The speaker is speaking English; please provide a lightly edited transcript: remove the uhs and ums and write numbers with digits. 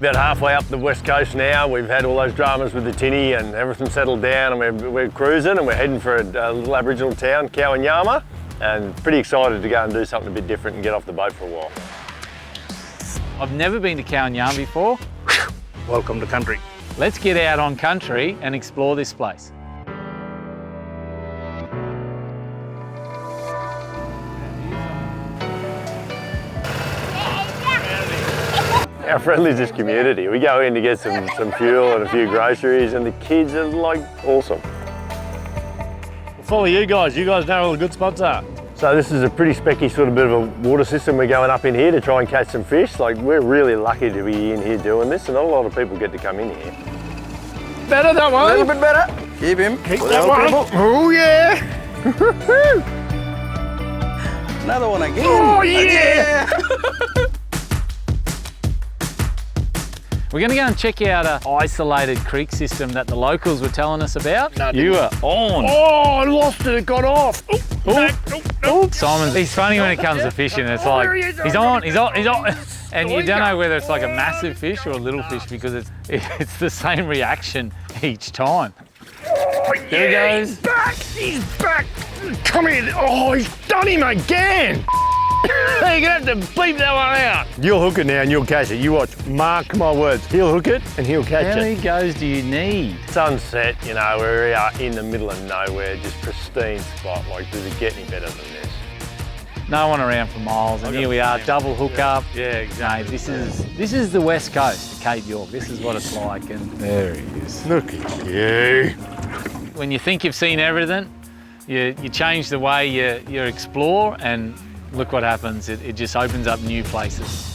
About halfway up the west coast now. We've had all those dramas with the tinny and everything settled down, and we're cruising and we're heading for a little Aboriginal town, Kowanyama, and pretty excited to go and do something a bit different and get off the boat for a while. I've never been to Kowanyama before. Welcome to country. Let's get out on country and explore this place. How friendly is this community? We go in to get some fuel and a few groceries, and the kids are like awesome. We'll follow you guys know where all the good spots are. So this is a pretty specky sort of bit of a water system we're going up in here to try and catch some fish. Like, we're really lucky to be in here doing this, and not a lot of people get to come in here. Better that one. A little bit better. Keep him. Keep that one. Oh yeah. Another one again. Oh yeah. We're going to go and check out an isolated creek system that the locals were telling us about. You are on. Oh, I lost it. It got off. Simon, he's funny when it comes to fishing. It's like, he's on. And you don't know whether it's like a massive fish or a little fish because it's the same reaction each time. Oh, There he goes. He's back. Come here. Oh, he's done him again. You're going to have to bleep that one out. You'll hook it now and you'll catch it. You watch. Mark my words. He'll hook it and he'll catch How it. many goes do you need? Sunset, you know, we're out in the middle of nowhere, just pristine spot. Like, does it get any better than this? No one around for miles, and here we are, double hookup. Yeah, exactly. Mate, this is the west coast of Cape York. This is what it's like, and there he is. Look at you. When you think you've seen everything, you change the way you explore, and look what happens. It just opens up new places.